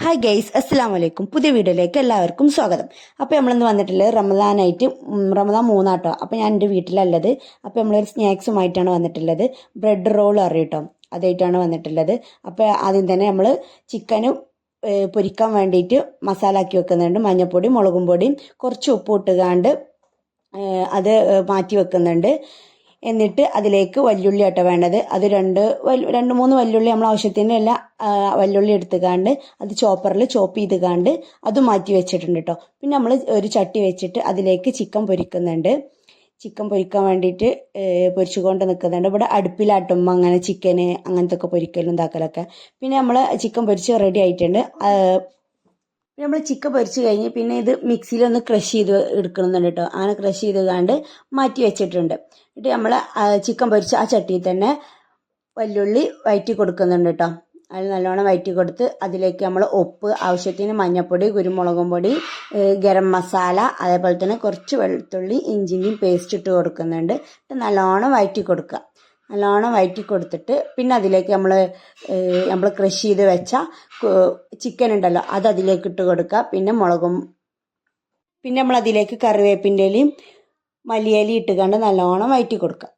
Hi guys, അസ്സലാമു അലൈക്കും. പുതിയ വീഡിയോയിലേക്ക് എല്ലാവർക്കും സ്വാഗതം. അപ്പോൾ നമ്മളിന്ന് വന്നിട്ടുള്ളത് റമദാനായിട്ട് റമദാൻ 3 അപ്പോൾ ഞാൻ എൻ്റെ വീട്ടിലല്ലത്. അപ്പോൾ നമ്മളൊരു സ്നാക്സുമായിട്ടാണ് വന്നിട്ടുള്ളത്. ബ്രെഡ് റോൾ അറിയട്ടോ, അതായിട്ടാണ് വന്നിട്ടുള്ളത്. അപ്പോൾ ആദ്യം തന്നെ നമ്മൾ ചിക്കന് പൊരിക്കാൻ വേണ്ടിയിട്ട് മസാല ആക്കി വെക്കുന്നുണ്ട്. മഞ്ഞൾപ്പൊടി, മുളകും പൊടിയും കുറച്ച് ഉപ്പ് ഇട്ടുകാണ്ട് അത് മാറ്റി വെക്കുന്നുണ്ട്. എന്നിട്ട് അതിലേക്ക് വല്യുള്ളി ആട്ടോ വേണ്ടത്. അത് രണ്ട് മൂന്ന് വല്യുള്ളി നമ്മൾ ആവശ്യത്തിന് എല്ലാ വല്യുള്ളി എടുത്തുകാണ്ട് അത് ചോപ്പറിൽ ചോപ്പ് ചെയ്തുകാണ്ട് അത് മാറ്റി വെച്ചിട്ടുണ്ട് കേട്ടോ. പിന്നെ നമ്മൾ ഒരു ചട്ടി വെച്ചിട്ട് അതിലേക്ക് ചിക്കൻ പൊരിക്കുന്നുണ്ട്. ചിക്കൻ പൊരിക്കാൻ വേണ്ടിയിട്ട് പൊരിച്ചുകൊണ്ട് നിൽക്കുന്നുണ്ട്. ഇവിടെ അടുപ്പിലാട്ടുമ്പോൾ അങ്ങനെ ചിക്കന് അങ്ങനത്തെ ഒക്കെ പൊരിക്കലും ഇതാക്കലൊക്കെ. പിന്നെ നമ്മൾ ചിക്കൻ പൊരിച്ച് റെഡി ആയിട്ടുണ്ട്. നമ്മൾ ചിക്കൻ പൊരിച്ച് കഴിഞ്ഞ് പിന്നെ ഇത് മിക്സിയിലൊന്ന് ക്രഷ് ചെയ്ത് എടുക്കണമെന്നുണ്ട് കേട്ടോ. അങ്ങനെ ക്രഷ് ചെയ്തുകൊണ്ട് മാറ്റി വെച്ചിട്ടുണ്ട്. എന്നിട്ട് നമ്മൾ ചിക്കൻ പൊരിച്ച് ആ ചട്ടിയിൽ തന്നെ വല്യുള്ളി വഴറ്റി കൊടുക്കുന്നുണ്ട് കേട്ടോ. അത് നല്ലോണം വഴറ്റി കൊടുത്ത് അതിലേക്ക് നമ്മൾ ഉപ്പ്, ആവശ്യത്തിന് മഞ്ഞൾപ്പൊടി, കുരുമുളകും പൊടി, ഗരം മസാല, അതേപോലെ തന്നെ കുറച്ച് വെളുത്തുള്ളി ഇഞ്ചിൻ്റെയും പേസ്റ്റ് ഇട്ട് കൊടുക്കുന്നുണ്ട്. നല്ലോണം വഴറ്റി കൊടുക്കുക. നല്ലോണം വഴറ്റി കൊടുത്തിട്ട് പിന്നെ അതിലേക്ക് നമ്മൾ ക്രഷ് ചെയ്ത് വെച്ച ചിക്കൻ ഉണ്ടല്ലോ അത് അതിലേക്ക് ഇട്ട് കൊടുക്കുക. പിന്നെ നമ്മൾ അതിലേക്ക് കറിവേപ്പിൻ്റെ ഇലയും മല്ലിയിലയും ഇട്ടുകൊണ്ട് നല്ലോണം വഴറ്റി കൊടുക്കുക.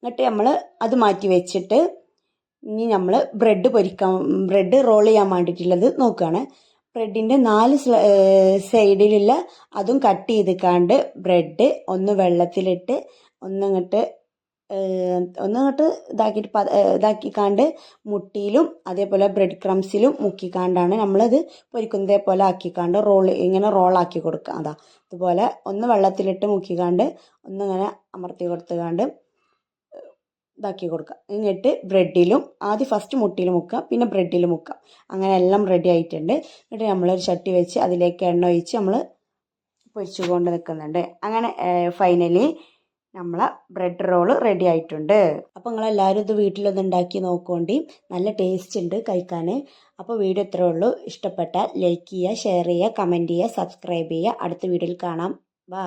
എന്നിട്ട് നമ്മൾ അത് മാറ്റി വെച്ചിട്ട് ഇനി നമ്മൾ ബ്രെഡ് റോൾ ചെയ്യാൻ വേണ്ടിയിട്ടുള്ളത് നോക്കുകയാണ്. ബ്രെഡിൻ്റെ 4 സൈഡിലുള്ള അതും കട്ട് ചെയ്തിക്കാണ്ട് ബ്രെഡ് ഒന്ന് വെള്ളത്തിലിട്ട് ഒന്നിങ്ങോട്ട് ഇതാക്കിക്കാണ്ട് മുട്ടിയിലും അതേപോലെ ബ്രെഡ് ക്രംസിലും മുക്കിക്കാണ്ടാണ് നമ്മളത് പൊരിക്കുന്നതേ പോലെ ആക്കിക്കാണ്ട് ഇങ്ങനെ റോളാക്കി കൊടുക്കുക. അതുപോലെ ഒന്ന് വെള്ളത്തിലിട്ട് മുക്കിക്കാണ്ട് ഒന്നിങ്ങനെ അമർത്തി കൊടുത്തുകാണ്ട് ഇതാക്കി കൊടുക്കുക. എന്നിട്ട് ബ്രെഡിലും ആദ്യം ഫസ്റ്റ് മുട്ടിയിൽ മുക്കുക, പിന്നെ ബ്രെഡിൽ മുക്കുക. അങ്ങനെ എല്ലാം റെഡി ആയിട്ടുണ്ട്. എന്നിട്ട് നമ്മളൊരു ചട്ടി വെച്ച് അതിലേക്ക് എണ്ണ ഒഴിച്ച് നമ്മൾ പൊരിച്ചുകൊണ്ട് നിൽക്കുന്നുണ്ട്. അങ്ങനെ ഫൈനലി നമ്മളെ ബ്രെഡ് റോള് റെഡി ആയിട്ടുണ്ട്. അപ്പോൾ നിങ്ങളെല്ലാവരും ഇത് വീട്ടിലൊന്ന് ഉണ്ടാക്കി നോക്കുകൊണ്ടി. നല്ല ടേസ്റ്റ് ഉണ്ട് കഴിക്കാൻ. അപ്പോൾ വീഡിയോ ഇത്രേ ഉള്ളൂ. ഇഷ്ടപ്പെട്ടാൽ ലൈക്ക് ചെയ്യുക, ഷെയർ ചെയ്യുക, കമൻറ്റ് ചെയ്യുക, സബ്സ്ക്രൈബ് ചെയ്യുക. അടുത്ത വീഡിയോയിൽ കാണാം. ബൈ.